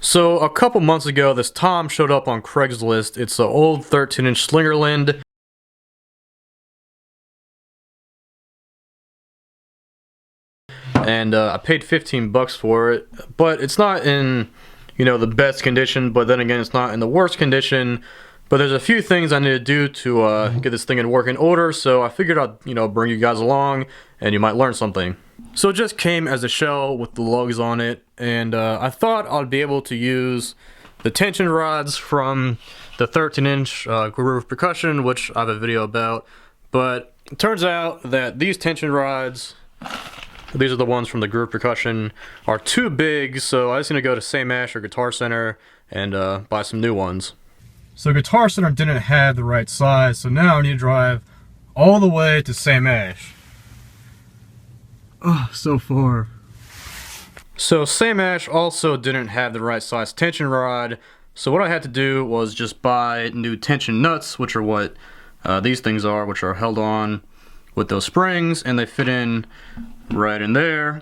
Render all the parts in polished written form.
So a couple months ago, this tom showed up on Craigslist. It's an old 13-inch Slingerland. And I paid 15 bucks for it, but it's not in, the best condition, but then again, it's not in the worst condition. But there's a few things I need to do to get this thing in working order, so I figured I'd, bring you guys along, and you might learn something. So it just came as a shell with the lugs on it, and I thought I'd be able to use the tension rods from the 13-inch groove percussion, which I have a video about. But it turns out that these tension rods, these are the ones from the groove percussion, are too big, so I just need to go to Sam Ash or Guitar Center and buy some new ones. So Guitar Center didn't have the right size, so now I need to drive all the way to Sam Ash. Oh, so far. So Sam Ash also didn't have the right size tension rod, so what I had to do was just buy new tension nuts, which are what these things are, which are held on with those springs, and they fit in right in there.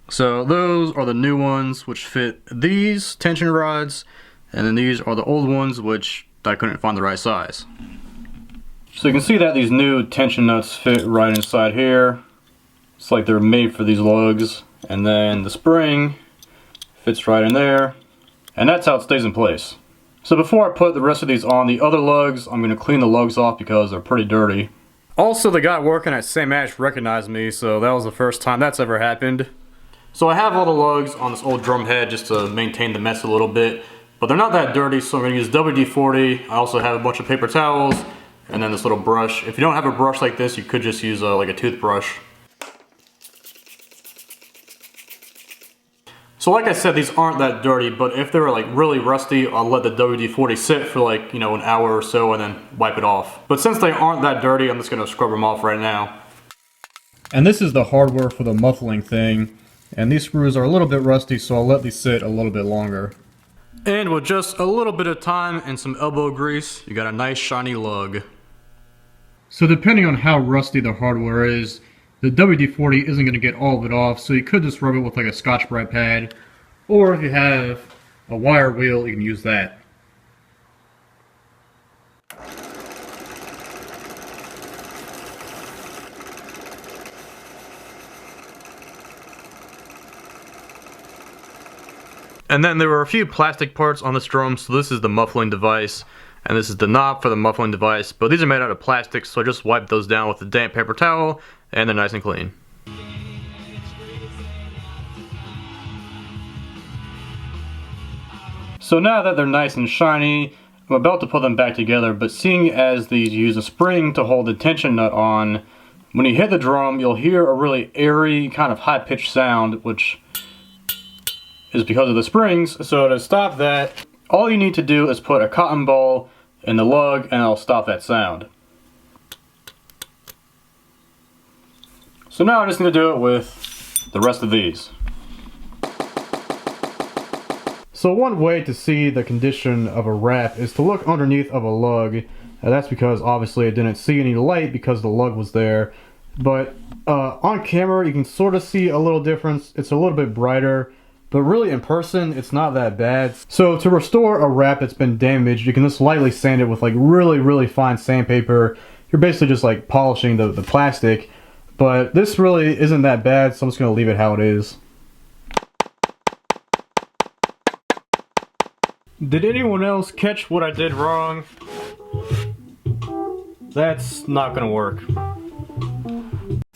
So those are the new ones which fit these tension rods, and then these are the old ones which I couldn't find the right size. So you can see that these new tension nuts fit right inside here. It's like they're made for these lugs, and then the spring fits right in there, and that's how it stays in place. So before I put the rest of these on the other lugs, I'm going to clean the lugs off because they're pretty dirty. Also, the guy working at Sam Ash recognized me, so that was the first time that's ever happened. So I have all the lugs on this old drum head just to maintain the mess a little bit, but they're not that dirty, so I'm going to use WD-40. I also have a bunch of paper towels, and then this little brush. If you don't have a brush like this, you could just use like a toothbrush. So like I said, these aren't that dirty, but if they're like really rusty, I'll let the WD-40 sit for like, an hour or so and then wipe it off. But since they aren't that dirty, I'm just going to scrub them off right now. And this is the hardware for the muffling thing. And these screws are a little bit rusty, so I'll let these sit a little bit longer. And with just a little bit of time and some elbow grease, you got a nice shiny lug. So depending on how rusty the hardware is, the WD-40 isn't going to get all of it off, so you could just rub it with like a Scotch-Brite pad, or if you have a wire wheel, you can use that. And then there were a few plastic parts on this drum, so this is the muffling device, and this is the knob for the muffling device, but these are made out of plastic, so I just wipe those down with a damp paper towel, and they're nice and clean. So now that they're nice and shiny, I'm about to put them back together, but seeing as these use a spring to hold the tension nut on, when you hit the drum, you'll hear a really airy, kind of high-pitched sound, which is because of the springs. So to stop that, all you need to do is put a cotton ball in the lug and it'll stop that sound. So now I just need to do it with the rest of these. So one way to see the condition of a wrap is to look underneath of a lug. That's because obviously I didn't see any light because the lug was there. But on camera you can sort of see a little difference. It's a little bit brighter. But really in person, it's not that bad. So to restore a wrap that's been damaged, you can just lightly sand it with like really fine sandpaper. You're basically just like polishing the plastic. But this really isn't that bad, so I'm just going to leave it how it is. Did anyone else catch what I did wrong? That's not going to work.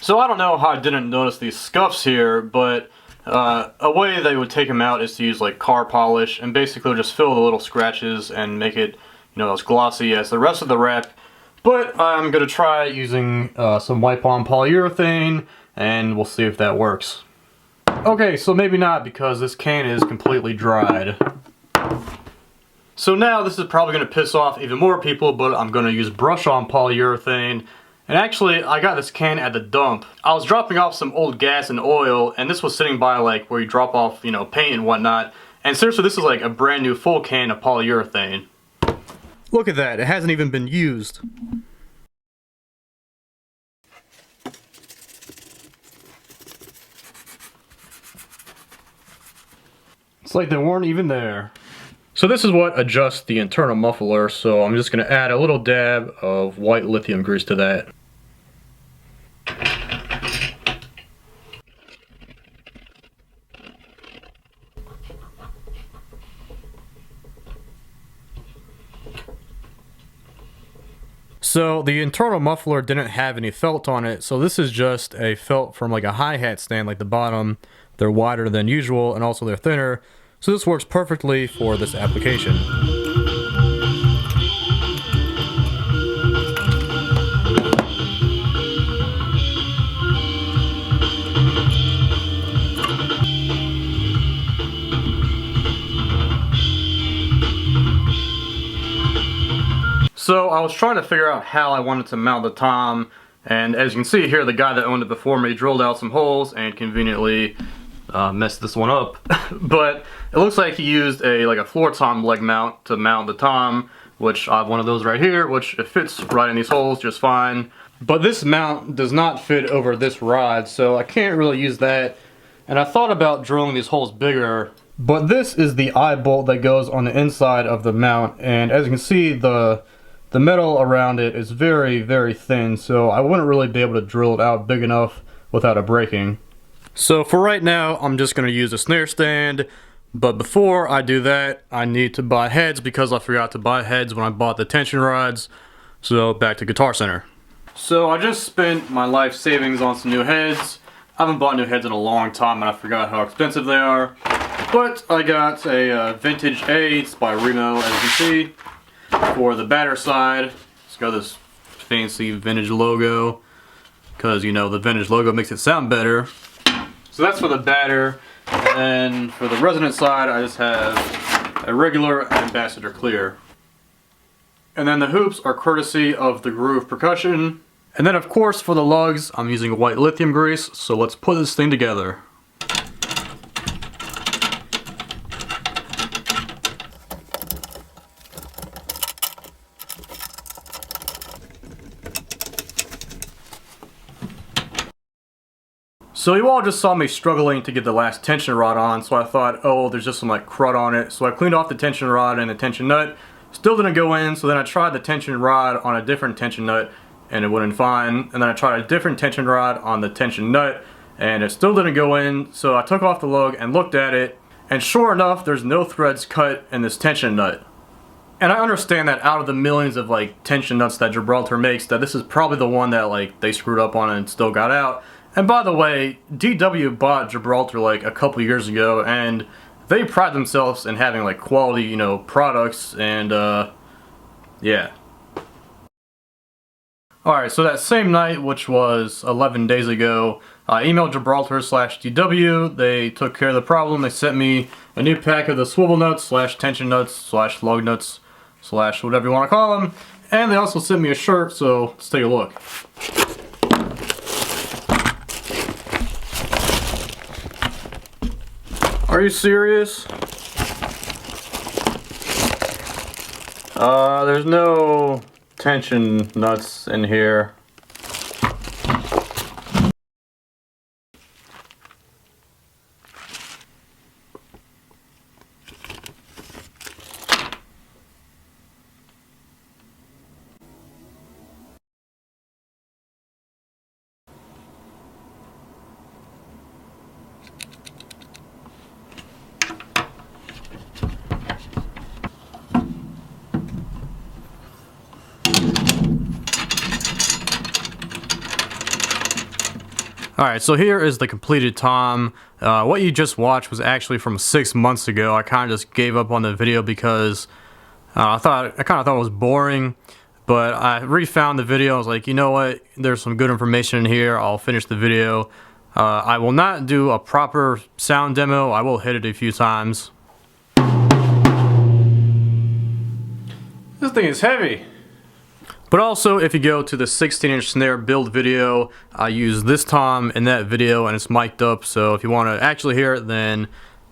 So I don't know how I didn't notice these scuffs here, but a way they would take them out is to use like car polish and basically just fill the little scratches and make it, as glossy as the rest of the wrap. But I'm going to try using some wipe-on polyurethane, and we'll see if that works. Okay, so maybe not because this can is completely dried. So now this is probably going to piss off even more people, but I'm going to use brush-on polyurethane. And actually, I got this can at the dump. I was dropping off some old gas and oil, and this was sitting by like where you drop off, paint and whatnot. And seriously, this is like a brand new full can of polyurethane. Look at that, it hasn't even been used. It's like they weren't even there. So this is what adjusts the internal muffler, so I'm just going to add a little dab of white lithium grease to that. So the internal muffler didn't have any felt on it, so this is just a felt from like a hi-hat stand, like the bottom. They're wider than usual and also they're thinner, so this works perfectly for this application. So I was trying to figure out how I wanted to mount the tom, and as you can see here, the guy that owned it before me drilled out some holes and conveniently messed this one up. But it looks like he used a floor tom leg mount to mount the tom, which I have one of those right here, which it fits right in these holes just fine. But this mount does not fit over this rod, so I can't really use that. And I thought about drilling these holes bigger, but this is the eye bolt that goes on the inside of the mount, and as you can see, the metal around it is very, very thin, so I wouldn't really be able to drill it out big enough without it breaking. So for right now, I'm just going to use a snare stand, but before I do that, I need to buy heads because I forgot to buy heads when I bought the tension rods. So back to Guitar Center. So I just spent my life savings on some new heads. I haven't bought new heads in a long time and I forgot how expensive they are. But I got a vintage A, it's by Remo, as you can see. For the batter side, it's got this fancy vintage logo because, you know, the vintage logo makes it sound better. So that's for the batter. And then for the resonant side, I just have a regular Ambassador clear. And then the hoops are courtesy of the Groove Percussion. And then of course for the lugs, I'm using white lithium grease, so let's put this thing together. So you all just saw me struggling to get the last tension rod on, so I thought, oh, there's just some like crud on it. So I cleaned off the tension rod and the tension nut. Still didn't go in, so then I tried the tension rod on a different tension nut and it wouldn't fine. And then I tried a different tension rod on the tension nut and it still didn't go in. So I took off the lug and looked at it, and sure enough, there's no threads cut in this tension nut. And I understand that out of the millions of like tension nuts that Gibraltar makes, that this is probably the one that like they screwed up on and still got out. And by the way, DW bought Gibraltar like a couple years ago, and they pride themselves in having like quality, you know, products, and yeah. Alright, so that same night, which was 11 days ago, I emailed Gibraltar/DW. They took care of the problem. They sent me a new pack of the swivel nuts / tension nuts / lug nuts / whatever you want to call them. And they also sent me a shirt, so let's take a look. Are you serious? There's no tension nuts in here. Alright, so here is the completed tom. What you just watched was actually from 6 months ago. I kind of just gave up on the video because I kind of thought it was boring. But I refound the video. I was like, you know what? There's some good information in here. I'll finish the video. I will not do a proper sound demo. I will hit it a few times. This thing is heavy. But also, if you go to the 16-inch snare build video, I use this tom in that video and it's mic'd up, so if you want to actually hear it, then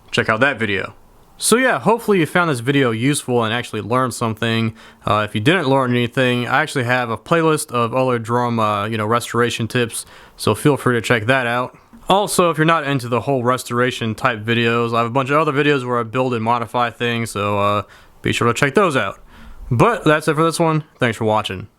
check out that video. So yeah, hopefully you found this video useful and actually learned something. If you didn't learn anything, I actually have a playlist of other drum restoration tips, so feel free to check that out. Also, if you're not into the whole restoration type videos, I have a bunch of other videos where I build and modify things, so be sure to check those out. But that's it for this one. Thanks for watching.